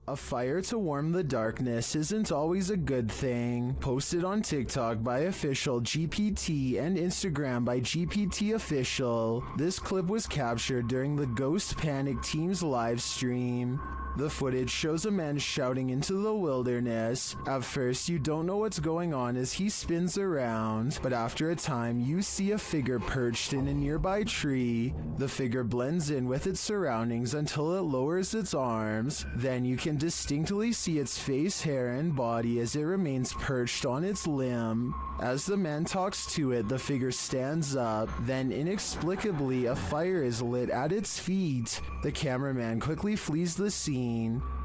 A fire to warm the darkness isn't always a good thing. Posted on TikTok by official GPT and Instagram by GPT official, this clip was captured during the Ghost Panic team's live stream. The footage shows a man shouting into the wilderness. At first, you don't know what's going on as he spins around, but after a time, you see a figure perched in a nearby tree. The figure blends in with its surroundings until it lowers its arms. Then you can distinctly see its face, hair, and body as it remains perched on its limb. As the man talks to it, the figure stands up. Then inexplicably, a fire is lit at its feet. The cameraman quickly flees the scene.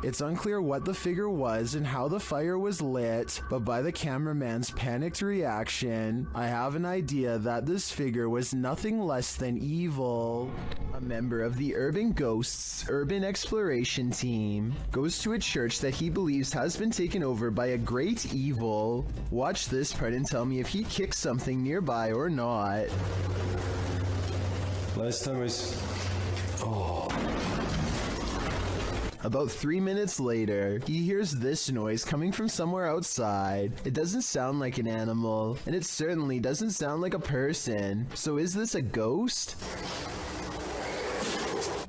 It's unclear what the figure was and how the fire was lit, but by the cameraman's panicked reaction, I have an idea that this figure was nothing less than evil. A member of the Urban Ghosts Urban Exploration team goes to a church that he believes has been taken over by a great evil. Watch this part and tell me if he kicks something nearby or not. Last time About 3 minutes later, he hears this noise coming from somewhere outside. It doesn't sound like an animal, and it certainly doesn't sound like a person. So is this a ghost?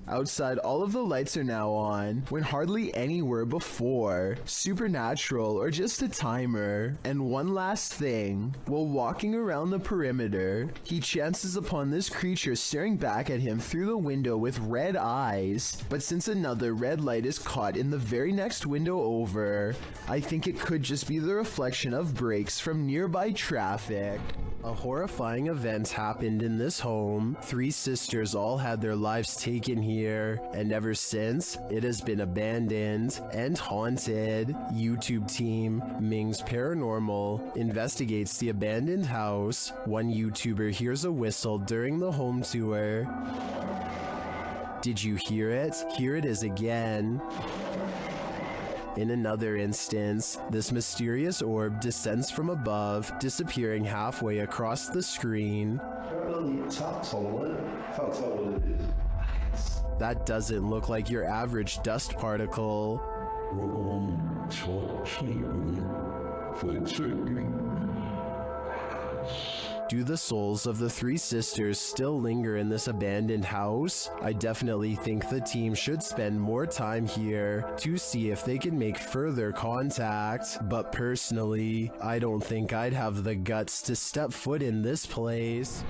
Outside, all of the lights are now on, when hardly any were before. Supernatural or just a timer. And one last thing, while walking around the perimeter, he chances upon this creature staring back at him through the window with red eyes. But since another red light is caught in the very next window over, I think it could just be the reflection of brakes from nearby traffic. A horrifying event happened in this home. 3 sisters all had their lives taken here, and ever since, it has been abandoned and haunted. YouTube team Ming's Paranormal investigates the abandoned house. One YouTuber hears a whistle during the home tour. Did you hear it? Here it is again. In another instance, this mysterious orb descends from above, disappearing halfway across the screen. That doesn't look like your average dust particle. Do the souls of the 3 sisters still linger in this abandoned house? I definitely think the team should spend more time here to see if they can make further contact. But personally, I don't think I'd have the guts to step foot in this place.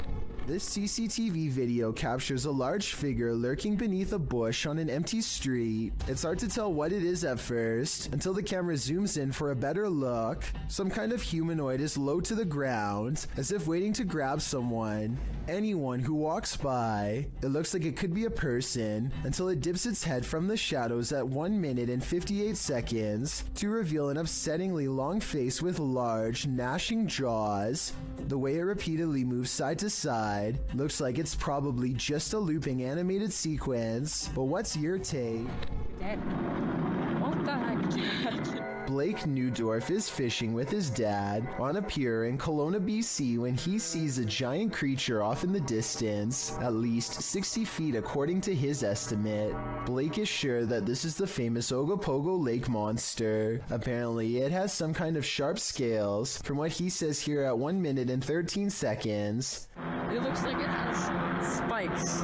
This CCTV video captures a large figure lurking beneath a bush on an empty street. It's hard to tell what it is at first, until the camera zooms in for a better look. Some kind of humanoid is low to the ground, as if waiting to grab someone, anyone who walks by. It looks like it could be a person, until it dips its head from the shadows at 1 minute and 58 seconds, to reveal an upsettingly long face with large, gnashing jaws. The way it repeatedly moves side to side looks like it's probably just a looping animated sequence, but what's your take? Dead. What the heck? Blake Newdorf is fishing with his dad on a pier in Kelowna, BC when he sees a giant creature off in the distance, at least 60 feet according to his estimate. Blake is sure that this is the famous Ogopogo Lake monster. Apparently, it has some kind of sharp scales, from what he says here at 1 minute and 13 seconds. It looks like it has spikes.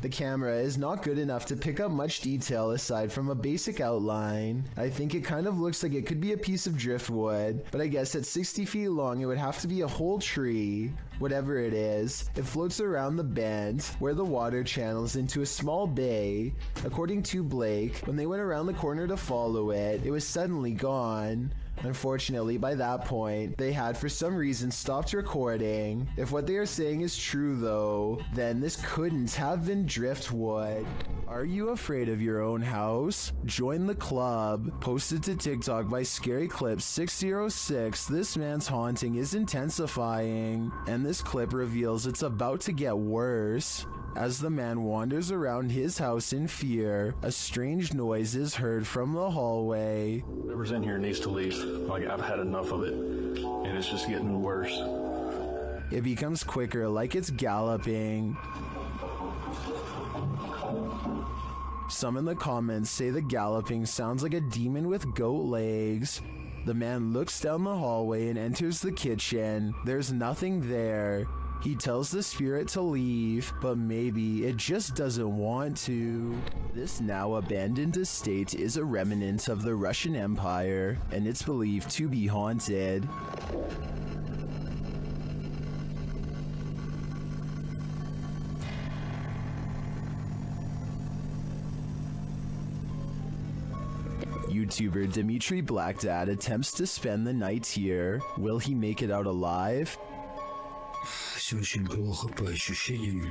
The camera is not good enough to pick up much detail aside from a basic outline. I think it kind of looks like it could be a piece of driftwood, but I guess at 60 feet long it would have to be a whole tree. Whatever it is, it floats around the bend where the water channels into a small bay. According to Blake, when they went around the corner to follow it, it was suddenly gone. Unfortunately, by that point, they had for some reason stopped recording. If what they are saying is true though, then this couldn't have been driftwood. Are you afraid of your own house? Join the club. Posted to TikTok by Scary Clip 606, this man's haunting is intensifying, and this clip reveals it's about to get worse. As the man wanders around his house in fear, a strange noise is heard from the hallway. Whoever's in here needs to leave. Like, I've had enough of it, and it's just getting worse. It becomes quicker, like it's galloping. Some in the comments say the Galloping sounds like a demon with goat legs. The man looks down the hallway and enters the kitchen. There's nothing there. He tells the spirit to leave, but maybe it just doesn't want to. This now abandoned estate is a remnant of the Russian Empire, and it's believed to be haunted. YouTuber Dimitri Blackdad attempts to spend the night here. Will he make it out alive? Все очень плохо по ощущениям,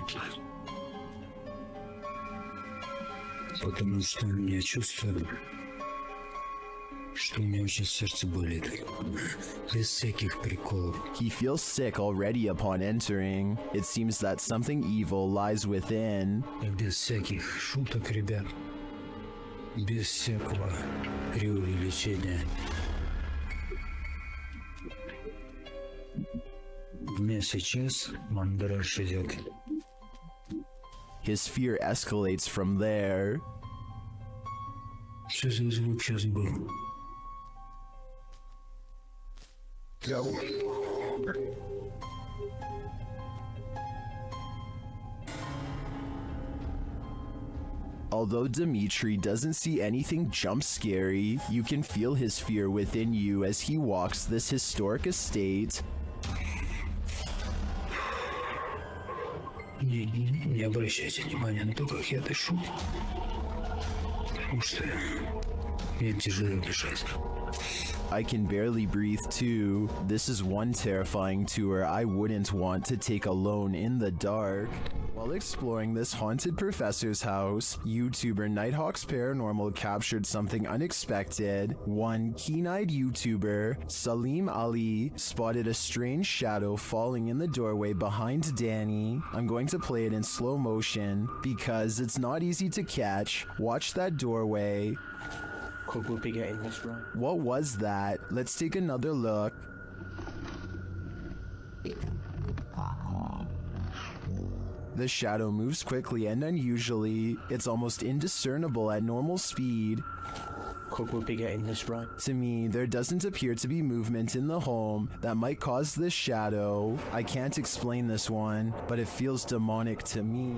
потому что я чувствую, что у меня очень сердце болит, без всяких приколов. He feels sick already upon entering. It seems that something evil lies within. Без всяких шуток, ребят, без всякого преувеличения. У меня сейчас мандраж идет. His fear escalates from there. Что за звук сейчас был? Although Dimitri doesn't see anything jump scary, you can feel his fear within you as he walks this historic estate. Не обращайте внимания на то, как я дышу, потому что мне тяжело дышать. I can barely breathe too. This is one terrifying tour I wouldn't want to take alone in the dark. While exploring this haunted professor's house, YouTuber Nighthawk's Paranormal captured something unexpected. One keen-eyed YouTuber, Salim Ali, spotted a strange shadow falling in the doorway behind Danny. I'm going to play it in slow motion because it's not easy to catch. Watch that doorway. Could we be getting this right? What was that? Let's take another look. The shadow moves quickly and unusually. It's almost indiscernible at normal speed. Could we be getting this right? To me, there doesn't appear to be movement in the home that might cause this shadow. I can't explain this one, but it feels demonic to me.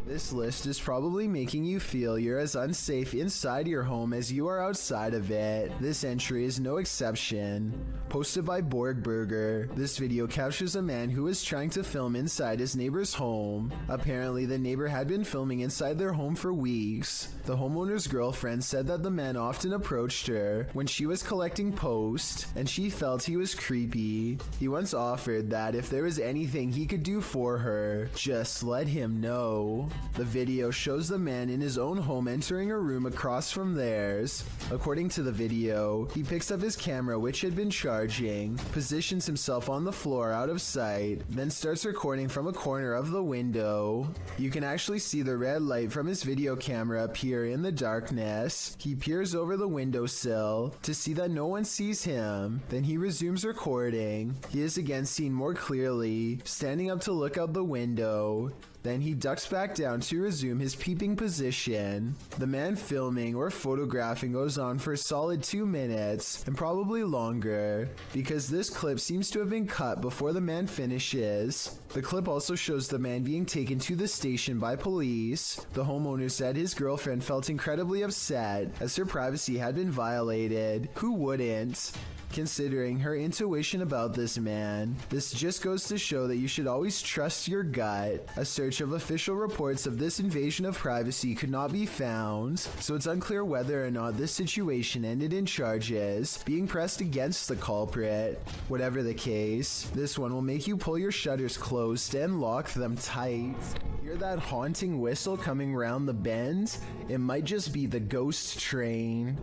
This list is probably making you feel you're as unsafe inside your home as you are outside of it. This entry is no exception. Posted by Borgberger, this video captures a man who is trying to film inside his neighbor's home. Apparently, the neighbor had been filming inside their home for weeks. The homeowner's girlfriend said that the man often approached her when she was collecting post, and she felt he was creepy. He once offered that if there was anything he could do for her, just let him know. The video shows the man in his own home entering a room across from theirs. According to the video, he picks up his camera, which had been charging, positions himself on the floor out of sight, then starts recording from a corner of the window. You can actually see the red light from his video camera appear in the darkness. He peers over the windowsill to see that no one sees him. Then he resumes recording. He is again seen more clearly, standing up to look out the window. Then he ducks back down to resume his peeping position. The man filming or photographing goes on for a solid 2 minutes, and probably longer, because this clip seems to have been cut before the man finishes. The clip also shows the man being taken to the station by police. The homeowner said his girlfriend felt incredibly upset as her privacy had been violated. Who wouldn't? Considering her intuition about this man. This just goes to show that you should always trust your gut. A search of official reports of this invasion of privacy could not be found, so it's unclear whether or not this situation ended in charges being pressed against the culprit. Whatever the case, this one will make you pull your shutters closed and lock them tight. Hear that haunting whistle coming round the bend? It might just be the ghost train.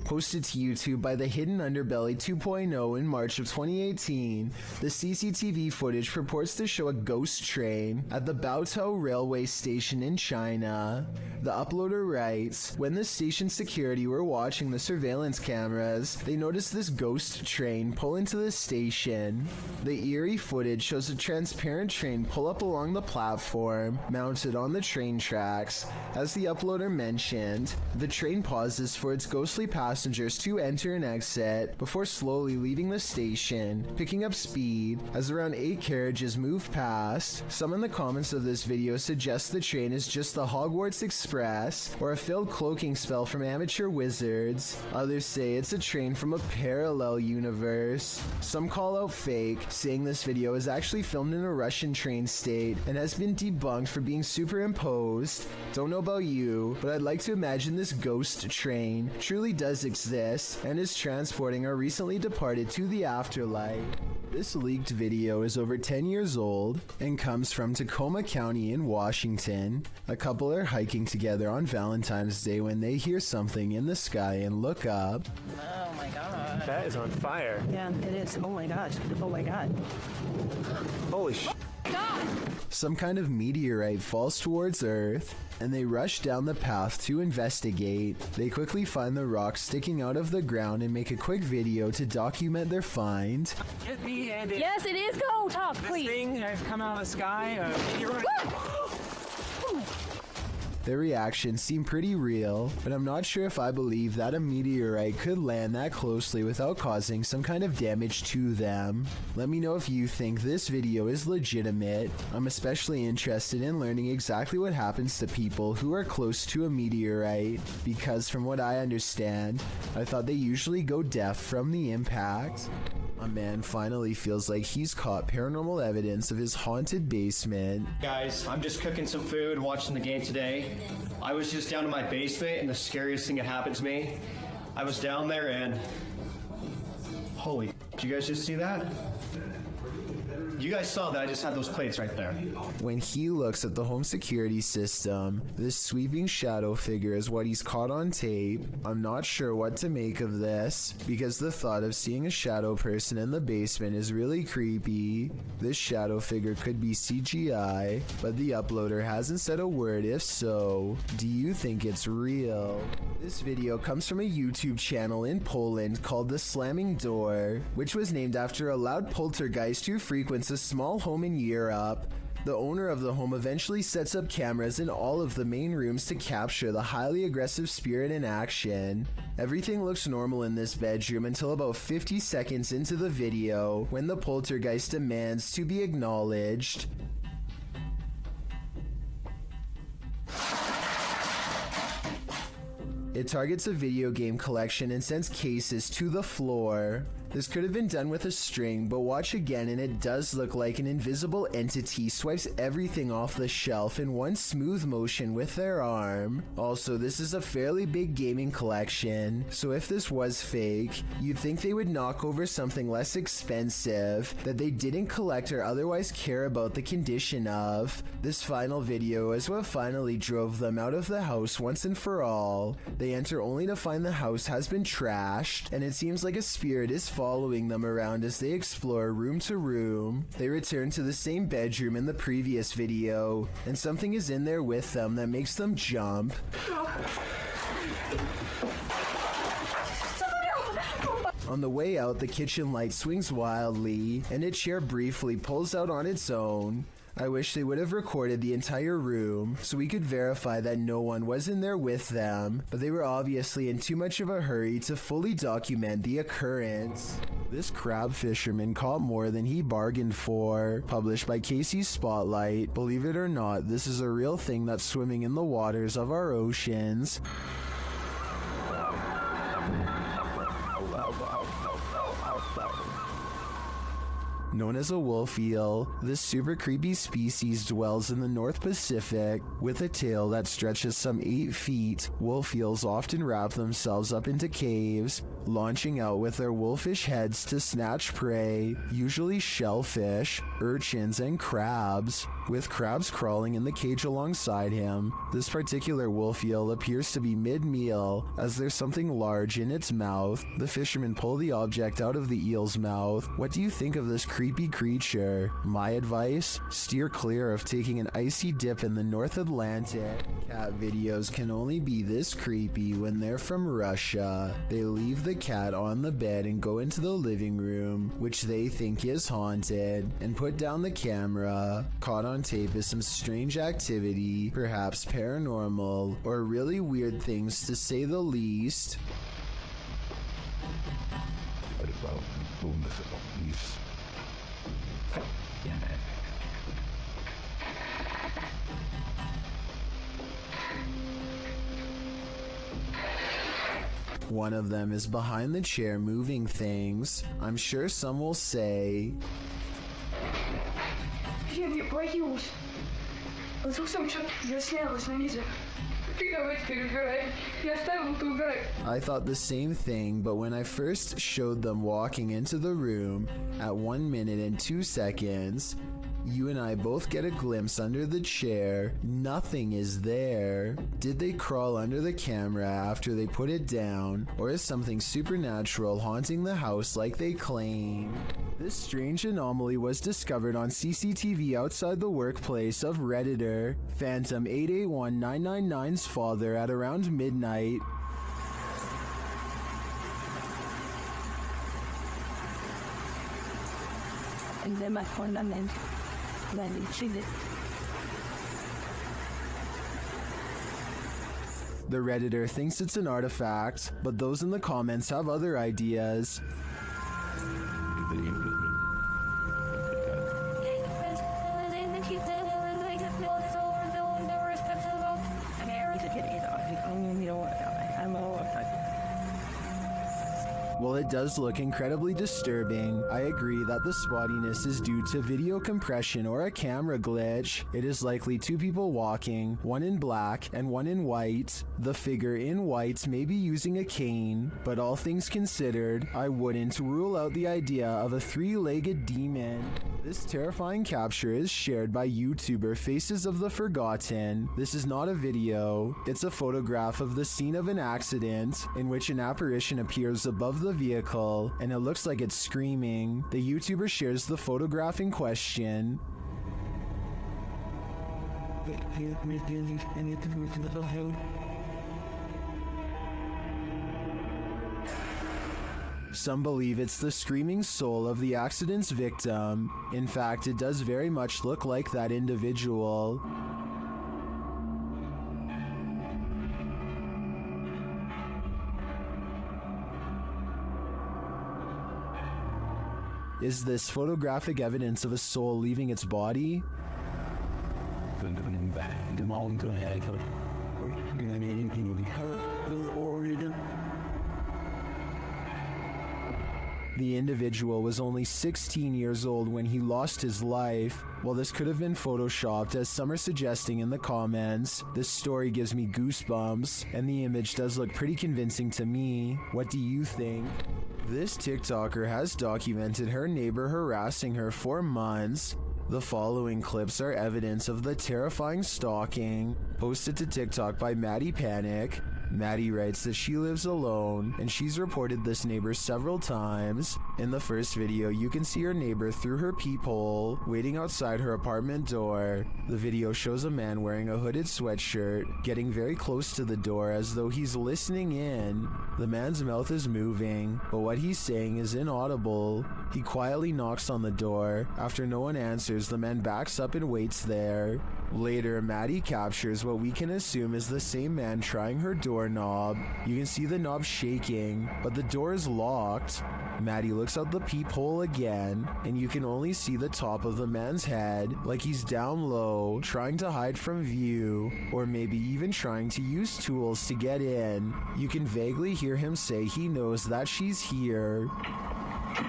Posted to YouTube by the Hidden Underbelly 2.0 in March of 2018, the CCTV footage purports to show a ghost train at the Baotou railway station in China. The uploader writes, when the station security were watching the surveillance cameras, they noticed this ghost train pull into the station. The eerie footage shows a transparent train pull up along the platform, mounted on the train tracks. As the uploader mentioned, the train pauses for its ghostly passengers to enter and exit before slowly leaving the station, picking up speed as around 8 carriages move past. Some in the comments of this video suggest the train is just the Hogwarts Express or a failed cloaking spell from amateur wizards. Others say it's a train from a parallel universe. Some call out fake, saying this video is actually filmed in a Russian train state and has been debunked for being superimposed. Don't know about you, but I'd like to imagine this ghost train truly does exist and is transporting our recently departed to the afterlife. This leaked video is over 10 years old and comes from Tacoma County in Washington. A couple are hiking together on Valentine's Day when they hear something in the sky and look up. Oh my god. That is on fire. Yeah, it is. Oh my gosh. Oh my god. Holy sh! Some kind of meteorite falls towards Earth, and they rush down the path to investigate. They quickly find the rock sticking out of the ground and make a quick video to document their find. Hit me and it. Yes, it is. Go talk, This please. thing has come out of the sky. You're right. Their reactions seem pretty real, but I'm not sure if I believe that a meteorite could land that closely without causing some kind of damage to them. Let me know if you think this video is legitimate. I'm especially interested in learning exactly what happens to people who are close to a meteorite, because from what I understand, I thought they usually go deaf from the impact. A man finally feels like he's caught paranormal evidence of his haunted basement. Guys, I'm just cooking some food, watching the game today. I was just down in my basement, and the scariest thing that happened to me, I was down there and... Holy, did you guys just see that? You guys saw that I just had those plates right there. When he looks at the home security system, this sweeping shadow figure is what he's caught on tape. I'm not sure what to make of this, because the thought of seeing a shadow person in the basement is really creepy. This shadow figure could be CGI, but the uploader hasn't said a word. If so, do you think it's real? This video comes from a YouTube channel in Poland called The Slamming Door, which was named after a loud poltergeist who frequents a small home in Europe. The owner of the home eventually sets up cameras in all of the main rooms to capture the highly aggressive spirit in action. Everything looks normal in this bedroom until about 50 seconds into the video, when the poltergeist demands to be acknowledged. It targets a video game collection and sends cases to the floor. This could have been done with a string, but watch again and it does look like an invisible entity swipes everything off the shelf in one smooth motion with their arm. Also, this is a fairly big gaming collection, so if this was fake, you'd think they would knock over something less expensive that they didn't collect or otherwise care about the condition of. This final video is what finally drove them out of the house once and for all. They enter only to find the house has been trashed, and it seems like a spirit is following them around as they explore room to room. They return to the same bedroom in the previous video, and something is in there with them that makes them jump. On the way out, the kitchen light swings wildly, and a chair briefly pulls out on its own. I wish they would have recorded the entire room so we could verify that no one was in there with them, but they were obviously in too much of a hurry to fully document the occurrence. This crab fisherman caught more than he bargained for. Published by Casey's Spotlight. Believe it or not, this is a real thing that's swimming in the waters of our oceans. Known as a wolf eel, this super creepy species dwells in the North Pacific. With a tail that stretches some 8 feet, wolf eels often wrap themselves up into caves, launching out with their wolfish heads to snatch prey, usually shellfish, urchins, and crabs, with crabs crawling in the cage alongside him. This particular wolf eel appears to be mid-meal, as there's something large in its mouth. The fishermen pull the object out of the eel's mouth. What do you think of this creepy creature? My advice? Steer clear of taking an icy dip in the North Atlantic. Cat videos can only be this creepy when they're from Russia. They leave the cat on the bed and go into the living room, which they think is haunted, and put down the camera. Caught on tape is some strange activity, perhaps paranormal, or really weird things to say the least. One of them is behind the chair moving things. I'm sure some will say, I thought the same thing, but when I first showed them walking into the room at 1 minute and 2 seconds, you and I both get a glimpse under the chair. Nothing is there. Did they crawl under the camera after they put it down, or is something supernatural haunting the house like they claim? This strange anomaly was discovered on CCTV outside the workplace of Redditor Phantom 881999's father at around midnight. The Redditor thinks it's an artifact, but those in the comments have other ideas. While it does look incredibly disturbing, I agree that the spottiness is due to video compression or a camera glitch. It is likely 2 people walking, one in black and one in white. The figure in white may be using a cane, but all things considered, I wouldn't rule out the idea of a 3-legged demon. This terrifying capture is shared by YouTuber Faces of the Forgotten. This is not a video, it's a photograph of the scene of an accident in which an apparition appears above the vehicle and it looks like it's screaming. The YouTuber shares the photograph in question. Some believe it's the screaming soul of the accident's victim. In fact, it does very much look like that individual. Is this photographic evidence of a soul leaving its body? The individual was only 16 years old when he lost his life. While this could have been photoshopped, as some are suggesting in the comments, this story gives me goosebumps, and the image does look pretty convincing to me. What do you think? This TikToker has documented her neighbor harassing her for months. The following clips are evidence of the terrifying stalking, posted to TikTok by Maddie Panic. Maddie writes that she lives alone, and she's reported this neighbor several times. In the first video, you can see her neighbor through her peephole, waiting outside her apartment door. The video shows a man wearing a hooded sweatshirt, getting very close to the door as though he's listening in. The man's mouth is moving, but what he's saying is inaudible. He quietly knocks on the door. After no one answers, the man backs up and waits there. Later, Maddie captures what we can assume is the same man trying her doorknob. You can see the knob shaking, but the door is locked. Maddie looks out the peephole again, and you can only see the top of the man's head, like he's down low, trying to hide from view, or maybe even trying to use tools to get in. You can vaguely hear him say he knows that she's here. I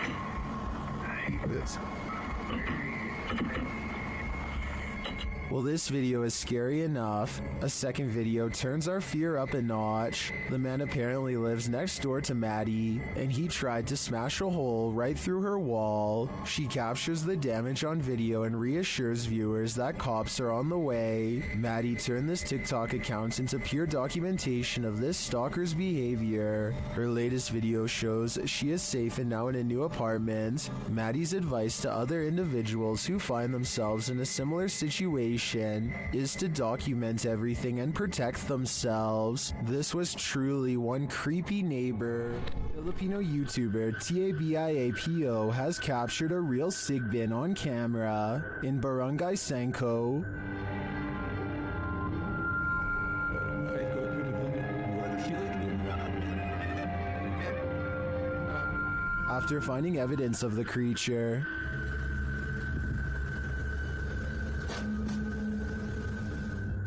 hate this. Well, this video is scary enough. A second video turns our fear up a notch. The man apparently lives next door to Maddie, and he tried to smash a hole right through her wall. She captures the damage on video and reassures viewers that cops are on the way. Maddie turned this TikTok account into pure documentation of this stalker's behavior. Her latest video shows she is safe and now in a new apartment. Maddie's advice to other individuals who find themselves in a similar situation is to document everything and protect themselves. This was truly one creepy neighbor. Filipino YouTuber TABIAPO has captured a real Sigbin on camera in Barangay Sanko. After finding evidence of the creature,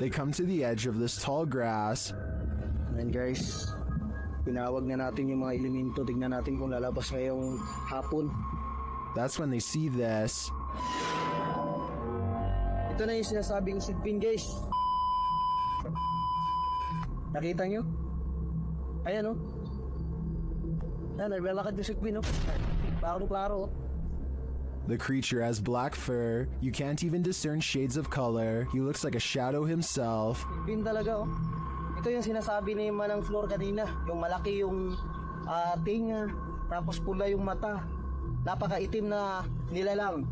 they come to the edge of this tall grass. And guys, pinawag na natin yung mga elemento. Tignan natin kung lalabas ngayong hapon. That's when they see this. Ito na yung sinasabing Sigbin, guys. Nakita nyo? Ayan, oh. Ayan, naglalakad yung Sigbin, oh. Klaro, oh. The creature has black fur. You can't even discern shades of color. He looks like a shadow himself. Sigbin talaga, oh. Ito yung sinasabi ni Manang Flor kanina. Yung malaki yung tinga, tapos pula yung mata. Napakaitim na nilalang.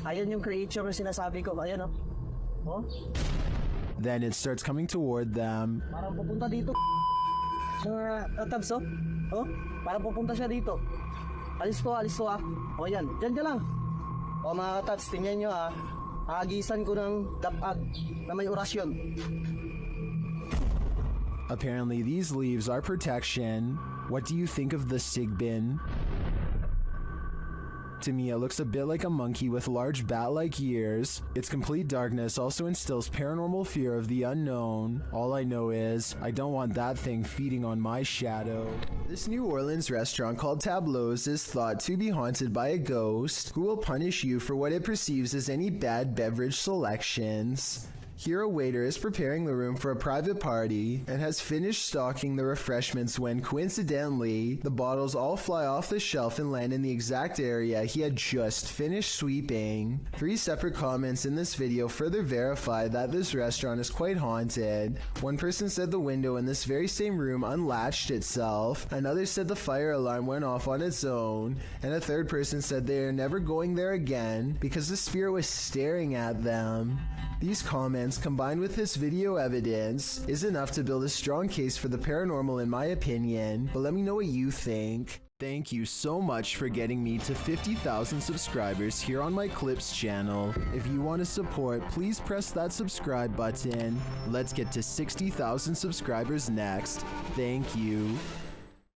Ayan yung creature na sinasabi ko. Ayan, oh. Oh? Then it starts coming toward them. Parang pupunta dito. Sa tabs, oh. Oh? Parang pupunta siya dito. Alis to ah. O yan, dyan lang. O mga katats, tingnan nyo ah. Agisan ko ng dapag na may orasyon. Apparently these leaves are protection. What do you think of the Sigbin? To me, it looks a bit like a monkey with large bat-like ears. Its complete darkness also instills paranormal fear of the unknown. All I know is, I don't want that thing feeding on my shadow. This New Orleans restaurant called Tableau's is thought to be haunted by a ghost who will punish you for what it perceives as any bad beverage selections. Here a waiter is preparing the room for a private party and has finished stocking the refreshments when, coincidentally, the bottles all fly off the shelf and land in the exact area he had just finished sweeping. 3 separate comments in this video further verify that this restaurant is quite haunted. One person said the window in this very same room unlatched itself, another said the fire alarm went off on its own, and a third person said they are never going there again because the spirit was staring at them. These comments, combined with this video evidence, is enough to build a strong case for the paranormal in my opinion, but let me know what you think. Thank you so much for getting me to 50,000 subscribers here on my Clips channel. If you want to support, please press that subscribe button. Let's get to 60,000 subscribers next. Thank you.